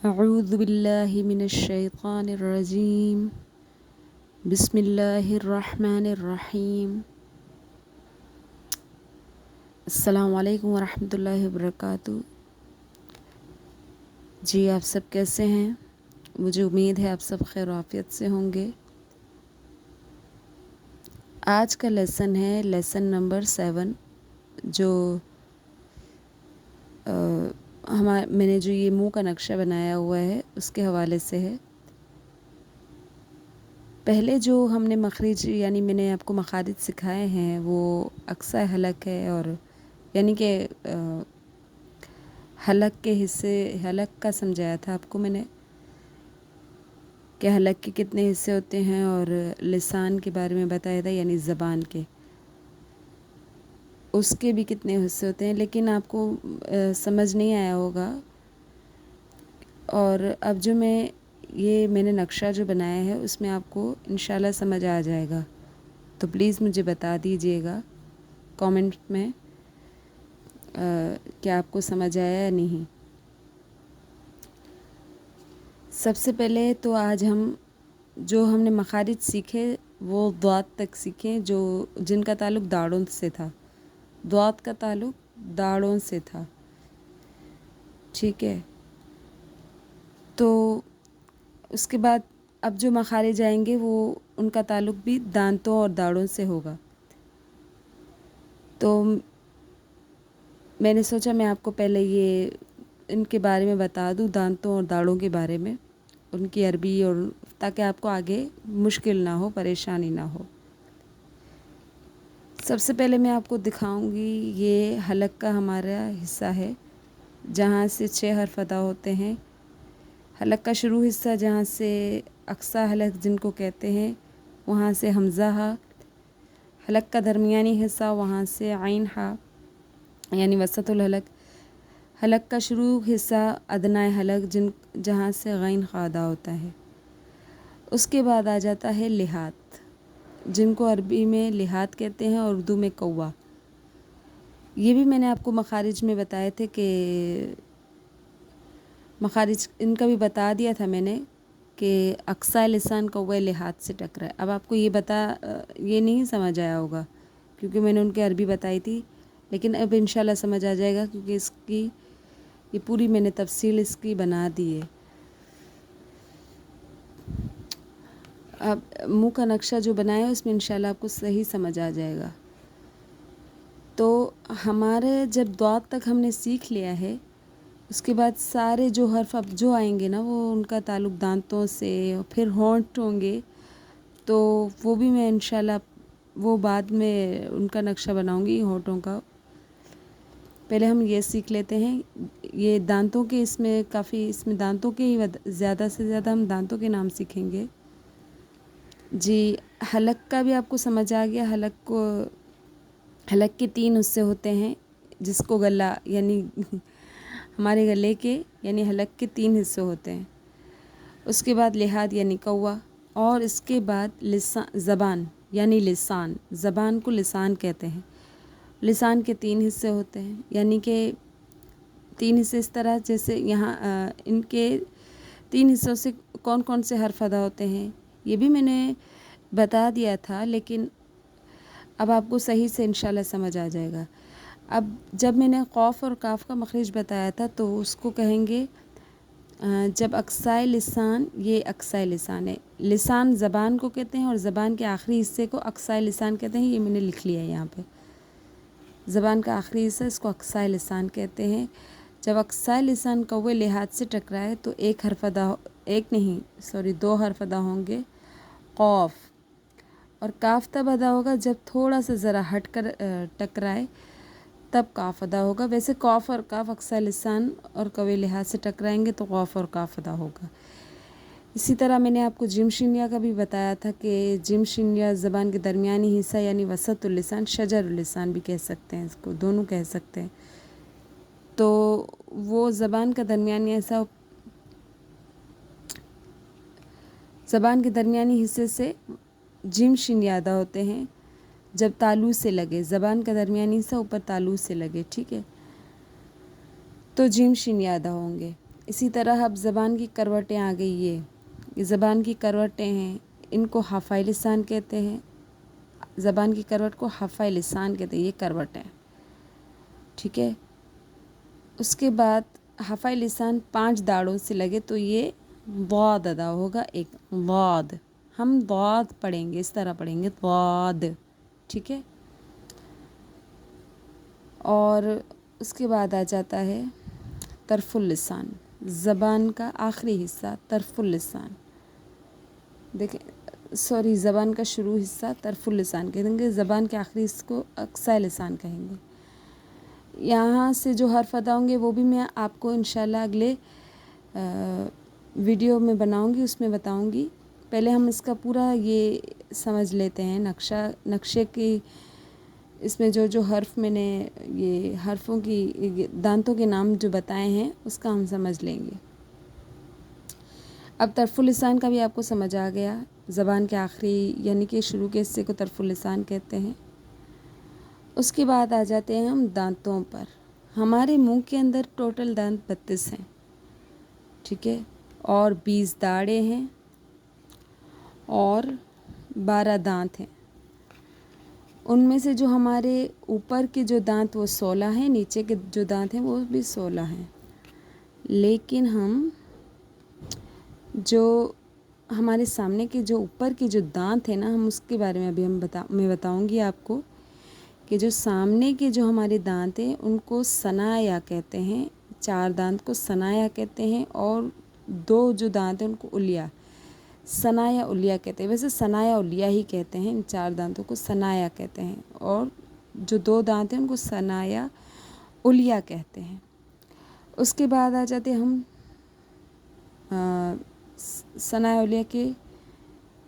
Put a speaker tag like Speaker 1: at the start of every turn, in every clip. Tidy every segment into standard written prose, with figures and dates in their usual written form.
Speaker 1: اعوذ باللہ من الشیطان الرجیم بسم اللہ الرحمن الرحیم السلام علیکم ورحمۃ اللہ وبرکاتہ۔ جی آپ سب کیسے ہیں؟ مجھے امید ہے آپ سب خیر و عافیت سے ہوں گے۔ آج کا لیسن ہے لیسن نمبر 7 جو میں نے جو یہ منہ کا نقشہ بنایا ہوا ہے اس کے حوالے سے ہے۔ پہلے جو ہم نے مخرج یعنی میں نے آپ کو مخارج سکھائے ہیں وہ اقصی حلق ہے، اور یعنی کہ حلق کے حصے، حلق کا سمجھایا تھا آپ کو میں نے کہ حلق کے کتنے حصے ہوتے ہیں، اور لسان کے بارے میں بتایا تھا یعنی زبان کے، اس کے بھی کتنے حصے ہوتے ہیں، لیکن آپ کو سمجھ نہیں آیا ہوگا۔ اور اب جو میں نے نقشہ جو بنایا ہے اس میں آپ کو انشاءاللہ سمجھ آ جائے گا، تو پلیز مجھے بتا دیجئے گا کامنٹ میں کہ آپ کو سمجھ آیا یا نہیں۔ سب سے پہلے تو آج ہم نے مخارج سیکھے وہ ضاد تک سیکھیں جن کا تعلق داڑوں سے تھا، ضاد کا تعلق داڑوں سے تھا، ٹھیک ہے۔ تو اس کے بعد اب جو مخارج آئیں گے وہ ان کا تعلق بھی دانتوں اور داڑوں سے ہوگا۔ تو میں نے سوچا میں آپ کو پہلے یہ ان کے بارے میں بتا دوں، دانتوں اور داڑوں کے بارے میں، ان کی عربی، اور تاکہ آپ کو آگے مشکل نہ ہو، پریشانی نہ ہو۔ سب سے پہلے میں آپ کو دکھاؤں گی یہ حلق کا ہمارا حصہ ہے جہاں سے 6 حرف ادا ہوتے ہیں۔ حلق کا شروع حصہ جہاں سے اقصی حلق جن کو کہتے ہیں وہاں سے حمزہ ہا، حلق کا درمیانی حصہ وہاں سے عین ہا یعنی وسط الحلق، حلق کا شروع حصہ ادنائے حلق جہاں سے غین خا ادا ہوتا ہے۔ اس کے بعد آ جاتا ہے لحات جن کو عربی میں لحات کہتے ہیں اور اردو میں کوا۔ یہ بھی میں نے آپ کو مخارج میں بتائے تھے کہ مخارج ان کا بھی بتا دیا تھا میں نے کہ اقصی لسان کوے لحات سے ٹکرا ہے۔ اب آپ کو یہ نہیں سمجھ آیا ہوگا کیونکہ میں نے ان کی عربی بتائی تھی، لیکن اب انشاءاللہ سمجھ آ جائے گا کیونکہ اس کی یہ پوری میں نے تفصیل اس کی بنا دی ہے۔ اب منہ کا نقشہ جو بنایا ہے اس میں انشاءاللہ آپ کو صحیح سمجھ آ جائے گا۔ تو ہمارے جب ضاد تک ہم نے سیکھ لیا ہے، اس کے بعد سارے جو حرف اب جو آئیں گے نا وہ ان کا تعلق دانتوں سے، پھر ہونٹ ہوں گے، تو وہ بھی میں انشاءاللہ وہ بعد میں ان کا نقشہ بناؤں گی ہونٹوں کا۔ پہلے ہم یہ سیکھ لیتے ہیں یہ دانتوں کے، اس میں دانتوں کے ہی زیادہ سے زیادہ ہم دانتوں کے نام سیکھیں گے۔ جی حلق کا بھی آپ کو سمجھ آ گیا۔ حلق کے 3 حصے ہوتے ہیں جس کو گلا یعنی ہمارے گلے کے یعنی حلق کے 3 حصے ہوتے ہیں۔ اس کے بعد لحاد یعنی کوا، اور اس کے بعد زبان یعنی لسان، زبان کو لسان کہتے ہیں۔ لسان کے 3 حصے ہوتے ہیں، یعنی کہ 3 حصے اس طرح جیسے یہاں ان کے 3 حصوں سے کون کون سے حرف ادا ہوتے ہیں یہ بھی میں نے بتا دیا تھا، لیکن اب آپ کو صحیح سے انشاءاللہ سمجھ آ جائے گا۔ اب جب میں نے قاف اور کاف کا مخرج بتایا تھا تو اس کو کہیں گے جب اقصی لسان، یہ اقصی لسان ہے، لسان زبان کو کہتے ہیں اور زبان کے آخری حصے کو اقصی لسان کہتے ہیں، یہ میں نے لکھ لیا ہے یہاں پہ۔ زبان کا آخری حصہ اس کو اقصی لسان کہتے ہیں۔ جب اقصی لسان کوے لحاظ سے ٹکرائے تو 2 حرف ادا ہوں گے، قاف، اور کاف تب ادا ہوگا جب تھوڑا سا ذرا ہٹ کر ٹکرائے تب کاف ادا ہوگا۔ ویسے قاف اور کاف اقصی لسان اور کوے لحاظ سے ٹکرائیں گے تو قاف اور کاف ادا ہوگا۔ اسی طرح میں نے آپ کو جیم شنیا کا بھی بتایا تھا کہ جیم شنیا زبان کے درمیانی حصہ یعنی وسط اللسان، شجر اللسان بھی کہہ سکتے ہیں، اس کو دونوں کہہ سکتے ہیں۔ تو وہ زبان کا درمیانی حصہ، زبان کے درمیانی حصے سے جیم شن ادا ہوتے ہیں جب تالو سے لگے، زبان کا درمیانی حصہ اوپر تالو سے لگے، ٹھیک ہے، تو جیم شن ادا ہوں گے۔ اسی طرح اب زبان کی کروٹیں آ گئی. یہ زبان کی کروٹیں ہیں، ان کو حافظ لسان کہتے ہیں. زبان کی کروٹ کو حافظ لسان کہتے ہیں، یہ کروٹ ہے. ٹھیک ہے. اس کے بعد حافظ لسان 5 داڑوں سے لگے تو یہ ضاد ادا ہوگا. ایک ضاد، ہم ضاد پڑھیں گے، اس طرح پڑھیں گے ضاد. ٹھیک ہے. اور اس کے بعد آ جاتا ہے طرف اللسان، زبان کا آخری حصہ طرف اللسان. دیکھیں سوری، زبان کا شروع حصہ طرف اللسان کہیں گے، زبان کے آخری حصے کو اقصی لسان کہیں گے. یہاں سے جو حرف ادا ہوں گے وہ بھی میں آپ کو انشاءاللہ اگلے ویڈیو میں بناؤں گی، اس میں بتاؤں گی. پہلے ہم اس کا پورا یہ سمجھ لیتے ہیں نقشے کی. اس میں جو حرف میں نے یہ حرفوں کی دانتوں کے نام جو بتائے ہیں اس کا ہم سمجھ لیں گے. اب طرف اللسان کا بھی آپ کو سمجھ آ گیا. زبان کے آخری یعنی کہ شروع کے حصے کو طرف اللسان کہتے ہیں. اس کے بعد آ جاتے ہیں ہم دانتوں پر. ہمارے منہ کے اندر ٹوٹل دانت 32 ہیں. ٹھیک ہے. اور 20 داڑیں ہیں اور 12 دانت ہیں. ان میں سے جو ہمارے اوپر کے جو دانت وہ 16 ہیں، نیچے کے جو دانت ہیں وہ بھی 16 ہیں. لیکن ہم جو ہمارے سامنے کے جو اوپر کے جو دانت ہیں نا، ہم اس کے بارے میں ابھی میں بتاؤں گی آپ کو کہ جو سامنے کے جو ہمارے دانت ہیں ان کو ثنایا کہتے ہیں. 4 دانت کو ثنایا کہتے ہیں اور 2 جو دانت ہیں ان کو علیا، ثنایا علیا کہتے ہیں. ویسے ثنایا علیا ہی کہتے ہیں، ان 4 دانتوں کو ثنایا کہتے ہیں. اور جو 2 دانت ہیں ان کو ثنایا علیا کہتے ہیں. اس کے بعد آ جاتے ہم ثنایا علیا کے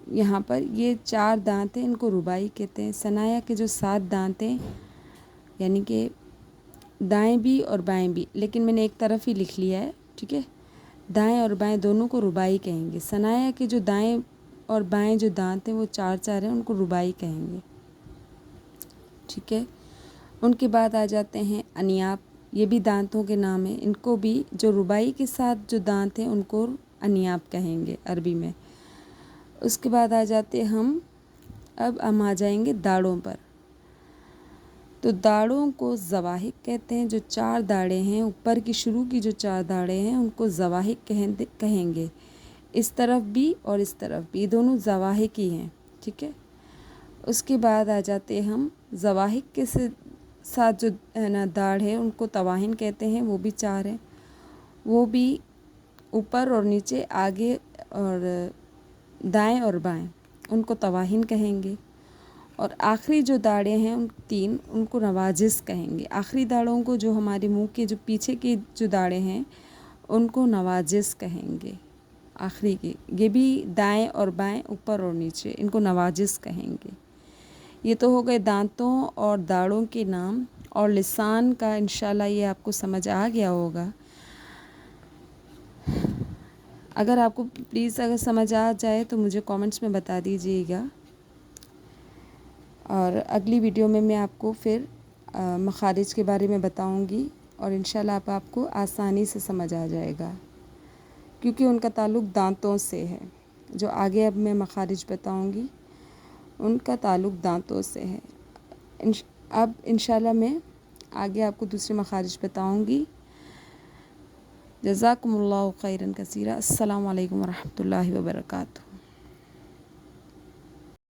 Speaker 1: یہاں پر یہ 4 دانت ہیں، ان کو رباعی کہتے ہیں. ثنایا کے جو 7 دانت ہیں یعنی کہ دائیں بھی اور بائیں بھی، لیکن میں نے ایک طرف ہی لکھ لیا ہے. ٹھیک ہے. دائیں اور بائیں دونوں کو رباعی کہیں گے. ثنایا کے جو دائیں اور بائیں جو دانت ہیں وہ 4 ہیں، ان کو رباعی کہیں گے. ٹھیک ہے. ان کے بعد آ جاتے ہیں انیاب. یہ بھی دانتوں کے نام ہیں. ان کو بھی جو رباعی کے ساتھ جو دانت ہیں ان کو انیاب کہیں گے عربی میں. اس کے بعد آ جاتے اب ہم آ جائیں گے داڑوں پر. تو داڑوں کو زواحق کہتے ہیں. جو 4 داڑیں ہیں اوپر کی شروع کی جو 4 داڑیں ہیں ان کو زواحق کہیں گے. اس طرف بھی اور اس طرف بھی، یہ دونوں زواحق ہی ہیں. ٹھیک ہے. اس کے بعد آ جاتے ہم زواحق کے ساتھ جو ہے نا داڑھ ہے ان کو طواہن کہتے ہیں. وہ بھی 4 ہیں. وہ بھی اوپر اور نیچے، آگے اور دائیں اور بائیں، ان کو طواہن کہیں گے. اور آخری جو داڑیں ہیں 3 ان کو نواجس کہیں گے. آخری داڑوں کو جو ہمارے منہ کے جو پیچھے کی جو داڑیں ہیں ان کو نواجس کہیں گے. آخری کی یہ بھی دائیں اور بائیں، اوپر اور نیچے، ان کو نواجس کہیں گے. یہ تو ہو گئے دانتوں اور داڑوں کے نام. اور لسان کا انشاءاللہ یہ آپ کو سمجھ آ گیا ہوگا. اگر آپ کو پلیز اگر سمجھ آ جائے تو مجھے کامنٹس میں بتا دیجیے گا. اور اگلی ویڈیو میں آپ کو پھر مخارج کے بارے میں بتاؤں گی اور انشاءاللہ آپ کو آسانی سے سمجھ آ جائے گا کیونکہ ان کا تعلق دانتوں سے ہے. جو آگے اب میں مخارج بتاؤں گی ان کا تعلق دانتوں سے ہے. اب انشاءاللہ میں آگے آپ کو دوسرے مخارج بتاؤں گی. جزاکم اللہ خیرا کثیرا. السلام علیکم ورحمۃ اللہ وبرکاتہ.